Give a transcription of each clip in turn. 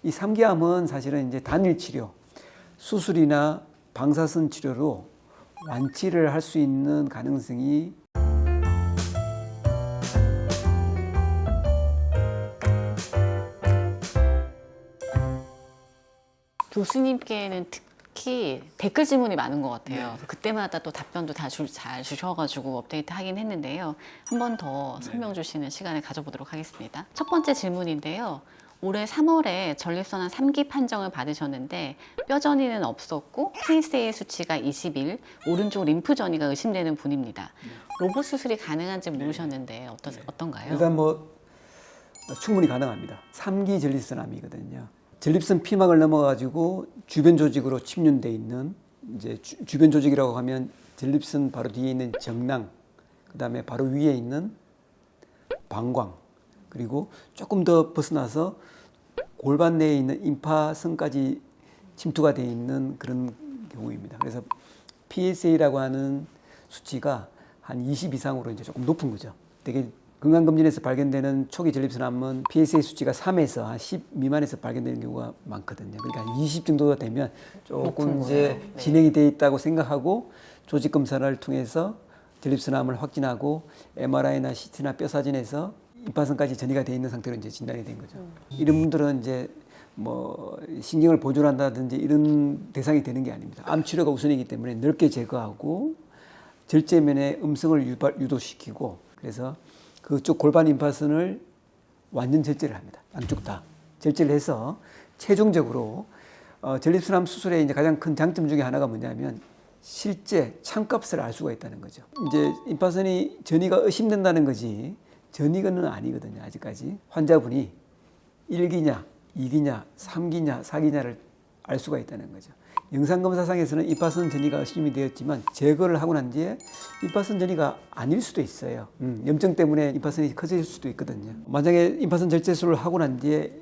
이 3기암은 사실은 이제 단일 치료, 수술이나 방사선 치료로 완치를 할 수 있는 가능성이 교수님께는 특히 댓글 질문이 많은 것 같아요. 그때마다 또 답변도 다 잘 주셔가지고 업데이트 하긴 했는데요. 한 번 더 설명 주시는 시간을 가져보도록 하겠습니다. 첫 번째 질문인데요. 올해 3월에 전립선암 3기 판정을 받으셨는데 뼈전이는 없었고 PSA 수치가 21, 오른쪽 림프 전이가 의심되는 분입니다. 로봇 수술이 가능한지 모르셨는데 어떤가요? 일단 뭐 충분히 가능합니다. 3기 전립선암이거든요. 전립선 피막을 넘어가지고 주변 조직으로 침륜돼 있는 이제 주변 조직이라고 하면 전립선 바로 뒤에 있는 정낭, 그다음에 바로 위에 있는 방광, 그리고 조금 더 벗어나서 골반 내에 있는 임파선까지 침투가 되어 있는 그런 경우입니다. 그래서 PSA라고 하는 수치가 한 20 이상으로 이제 조금 높은 거죠. 되게 건강검진에서 발견되는 초기 전립선암은 PSA 수치가 3에서 한 10 미만에서 발견되는 경우가 많거든요. 그러니까 한 20 정도가 되면 조금 이제 진행이 되어 있다고 생각하고 조직 검사를 통해서 전립선암을 확진하고 MRI나 CT나 뼈 사진에서 임파선까지 전이가 되어 있는 상태로 이제 진단이 된 거죠. 이런 분들은 이제 뭐 신경을 보존한다든지 이런 대상이 되는 게 아닙니다. 암 치료가 우선이기 때문에 넓게 제거하고 절제면에 음성을 유도시키고 그래서 그쪽 골반 임파선을 완전 절제를 합니다. 양쪽 다 절제를 해서 최종적으로 전립선암 수술의 이제 가장 큰 장점 중에 하나가 뭐냐면 실제 참값을 알 수가 있다는 거죠. 이제 임파선이 전이가 의심된다는 거지 전이는 아니거든요. 아직까지 환자분이 1기냐, 2기냐, 3기냐, 4기냐를 알 수가 있다는 거죠. 영상검사상에서는 임파선 전이가 의심이 되었지만 제거를 하고 난 뒤에 임파선 전이가 아닐 수도 있어요. 염증 때문에 임파선이 커질 수도 있거든요. 만약에 임파선 절제술을 하고 난 뒤에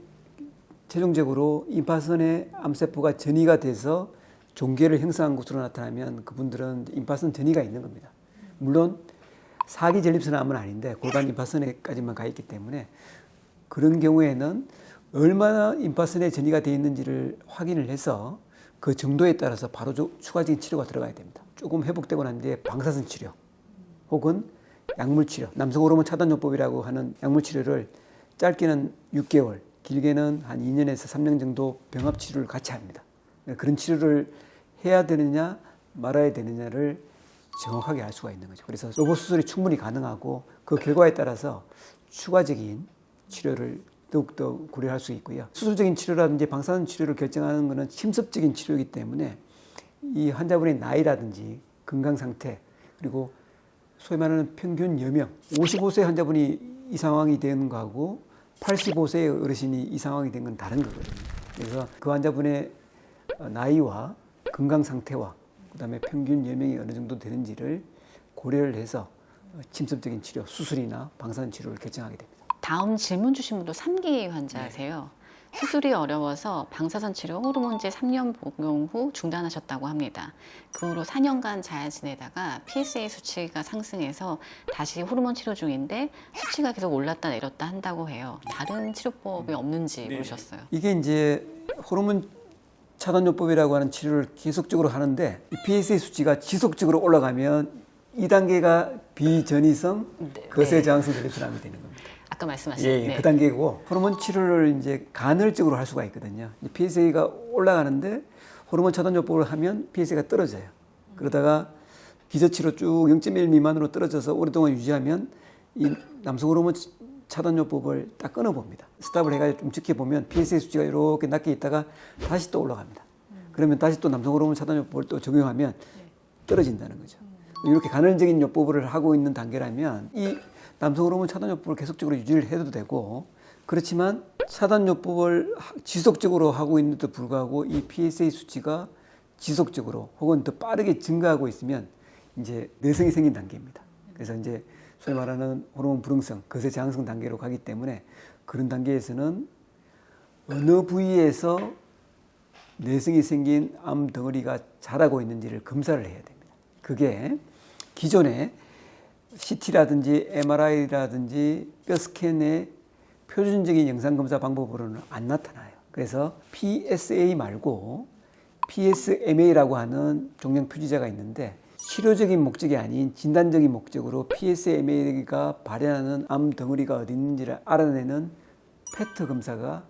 최종적으로 임파선의 암세포가 전이가 돼서 종괴를 형성한 것으로 나타나면 그분들은 임파선 전이가 있는 겁니다. 물론 4기 전립선암은 아닌데 골반 임파선에까지만 가 있기 때문에 그런 경우에는 얼마나 임파선에 전이가 되어 있는지를 확인을 해서 그 정도에 따라서 바로 추가적인 치료가 들어가야 됩니다. 조금 회복되고 난 뒤에 방사선 치료 혹은 약물 치료, 남성 호르몬 차단요법이라고 하는 약물 치료를 짧게는 6개월, 길게는 한 2년에서 3년 정도 병합 치료를 같이 합니다. 그런 치료를 해야 되느냐 말아야 되느냐를 정확하게 알 수가 있는 거죠. 그래서 로봇 수술이 충분히 가능하고 그 결과에 따라서 추가적인 치료를 더욱더 고려할 수 있고요. 수술적인 치료라든지 방사선 치료를 결정하는 것은 침습적인 치료이기 때문에 이 환자분의 나이라든지 건강 상태 그리고 소위 말하는 평균 여명 55세 환자분이 이 상황이 되는 거하고 85세의 어르신이 이 상황이 된 건 다른 거거든요. 그래서 그 환자분의 나이와 건강 상태와 그다음에 평균 여명이 어느 정도 되는지를 고려를 해서 침습적인 치료, 수술이나 방사선 치료를 결정하게 됩니다. 다음 질문 주신 분도 3기 환자세요. 수술이 어려워서 방사선 치료 호르몬제 3년 복용 후 중단하셨다고 합니다. 그 후로 4년간 잘 지내다가 PSA 수치가 상승해서 다시 호르몬 치료 중인데 수치가 계속 올랐다 내렸다 한다고 해요. 다른 치료법이 없는지 물으셨어요. 이게 이제 호르몬 차단요법이라고 하는 치료를 계속적으로 하는데 이 PSA 수치가 지속적으로 올라가면 2단계가 비전이성 거세 저항성 전립선암이 되는 겁니다. 아까 말씀하신 그 단계고 호르몬 치료를 이제 간헐적으로 할 수가 있거든요. PSA가 올라가는데 호르몬 차단요법을 하면 PSA가 떨어져요. 그러다가 기저치로 쭉 0.1 미만으로 떨어져서 오랫동안 유지하면 이 남성 호르몬 차단요법을 딱 끊어봅니다. 스탑을 해가지고 좀 지켜보면 PSA 수치가 이렇게 낮게 있다가 다시 또 올라갑니다. 그러면 다시 또 남성 호르몬 차단요법을 또 적용하면 떨어진다는 거죠. 이렇게 간헐적인 요법을 하고 있는 단계라면 이 남성 호르몬 차단요법을 계속적으로 유지를 해도 되고 그렇지만 차단요법을 지속적으로 하고 있는데도 불구하고 이 PSA 수치가 지속적으로 혹은 더 빠르게 증가하고 있으면 이제 내성이 생긴 단계입니다. 그래서 이제 소위 말하는 호르몬 불응성, 거세 저항성 단계로 가기 때문에 그런 단계에서는 어느 부위에서 내성이 생긴 암 덩어리가 자라고 있는지를 검사를 해야 됩니다. 그게 기존에 CT라든지 MRI라든지 뼈 스캔의 표준적인 영상검사 방법으로는 안 나타나요. 그래서 PSA 말고 PSMA라고 하는 종양 표지자가 있는데 치료적인 목적이 아닌 진단적인 목적으로 PSMA가 발현하는 암 덩어리가 어디 있는지를 알아내는 페트 검사가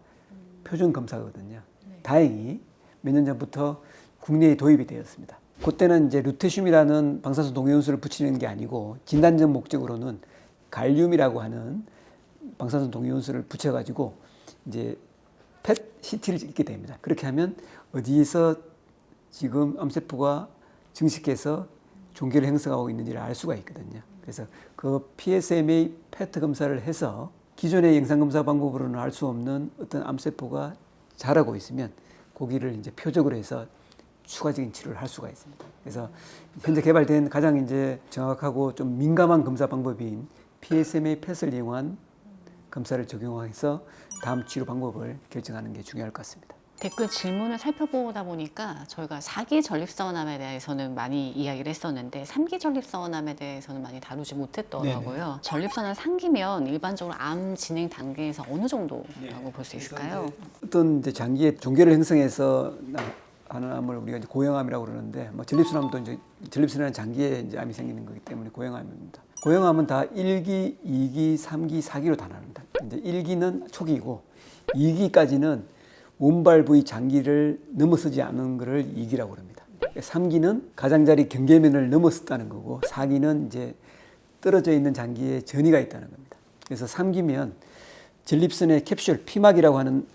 표준 검사거든요. 다행히 몇 년 전부터 국내에 도입이 되었습니다. 그때는 이제 루테슘이라는 방사선 동위원수를 붙이는 게 아니고 진단적 목적으로는 갈륨이라고 하는 방사선 동위원수를 붙여가지고 이제 PET-CT를 찍게 됩니다. 그렇게 하면 어디에서 지금 암세포가 증식해서 종괴를 형성하고 있는지를 알 수가 있거든요. 그래서 그 PSMA PET 검사를 해서 기존의 영상검사 방법으로는 알 수 없는 어떤 암세포가 자라고 있으면 고기를 이제 표적으로 해서 추가적인 치료를 할 수가 있습니다. 그래서 현재 개발된 가장 이제 정확하고 좀 민감한 검사 방법인 PSMA PET을 이용한 검사를 적용해서 다음 치료 방법을 결정하는 게 중요할 것 같습니다. 댓글 질문을 살펴보다 보니까 저희가 4기 전립선암에 대해서는 많이 이야기를 했었는데 3기 전립선암에 대해서는 많이 다루지 못했더라고요. 네네. 전립선암 3기면 일반적으로 암 진행 단계에서 어느 정도라고 볼 수 있을까요? 어떤 이제 장기에 종괴를 형성해서 하는 암을 우리가 이제 고형암이라고 그러는데 뭐 전립선암도 이제 전립선이라는 장기에 이제 암이 생기는 거기 때문에 고형암입니다. 고형암은 다 1기, 2기, 3기, 4기로 다 나눕니다. 이제 1기는 초기이고 2기까지는 몸발 부위 장기를 넘어서지 않은 것을 2기라고 합니다. 3기는 가장자리 경계면을 넘어섰다는 거고 4기는 이제 떨어져 있는 장기에 전이가 있다는 겁니다. 그래서 3기면 전립선의 캡슐, 피막이라고 하는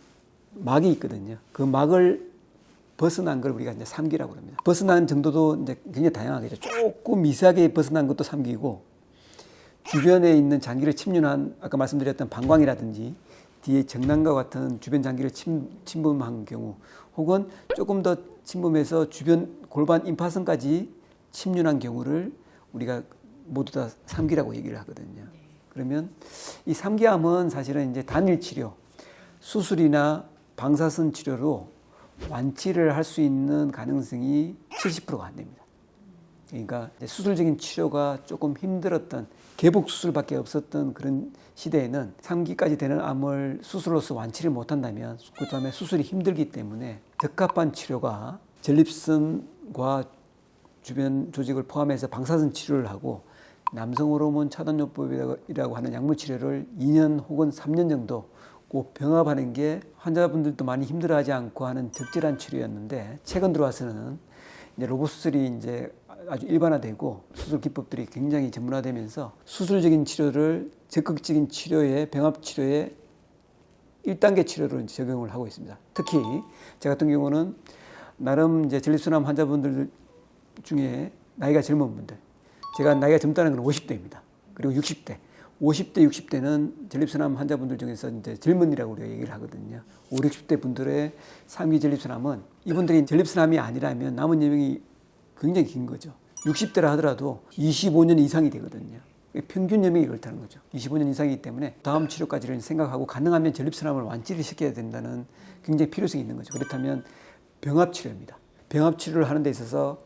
막이 있거든요. 그 막을 벗어난 걸 우리가 이제 3기라고 합니다. 벗어난 정도도 이제 굉장히 다양하겠죠. 조금 미세하게 벗어난 것도 3기고 주변에 있는 장기를 침륜한 아까 말씀드렸던 방광이라든지 뒤에 정남과 같은 주변 장기를 침범한 경우 혹은 조금 더 침범해서 주변 골반 임파선까지 침륜한 경우를 우리가 모두 다 3기라고 얘기를 하거든요. 그러면 이 3기암은 사실은 이제 단일 치료, 수술이나 방사선 치료로 완치를 할 수 있는 가능성이 70%가 안 됩니다. 그러니까 수술적인 치료가 조금 힘들었던 개복 수술밖에 없었던 그런 시대에는 3기까지 되는 암을 수술로서 완치를 못한다면 그 다음에 수술이 힘들기 때문에 적합한 치료가 전립선과 주변 조직을 포함해서 방사선 치료를 하고 남성 호르몬 차단요법이라고 하는 약물 치료를 2년 혹은 3년 정도 꼭 병합하는 게 환자분들도 많이 힘들어하지 않고 하는 적절한 치료였는데 최근 들어와서는 이제 로봇 수술이 이제 아주 일반화되고 수술 기법들이 굉장히 전문화되면서 수술적인 치료를 적극적인 치료에 병합 치료에 1단계 치료로 적용을 하고 있습니다. 특히 제 같은 경우는 나름 이제 전립선암 환자분들 중에 나이가 젊은 분들, 제가 나이가 젊다는 건 50대입니다. 그리고 60대. 50대, 60대는 전립선암 환자분들 중에서 이제 젊은이라고 우리가 얘기를 하거든요. 5, 60대 분들의 3기 전립선암은 이분들이 전립선암이 아니라면 남은 여명이 굉장히 긴 거죠. 60대라 하더라도 25년 이상이 되거든요. 평균 여명이 그렇다는 거죠. 25년 이상이기 때문에 다음 치료까지를 생각하고 가능하면 전립선암을 완치를 시켜야 된다는 굉장히 필요성이 있는 거죠. 그렇다면 병합치료입니다. 병합치료를 하는 데 있어서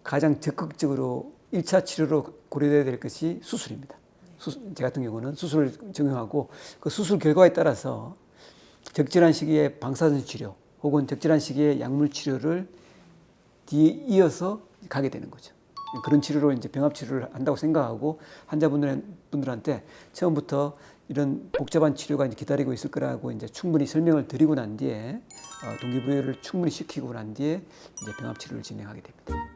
가장 적극적으로 1차 치료로 고려해야 될 것이 수술입니다. 제 같은 경우는 수술을 적용하고 그 수술 결과에 따라서 적절한 시기에 방사선 치료 혹은 적절한 시기에 약물 치료를 뒤에 이어서 가게 되는 거죠. 그런 치료로 이제 병합 치료를 한다고 생각하고 환자분들한테 처음부터 이런 복잡한 치료가 이제 기다리고 있을 거라고 이제 충분히 설명을 드리고 난 뒤에 동기부여를 충분히 시키고 난 뒤에 이제 병합 치료를 진행하게 됩니다.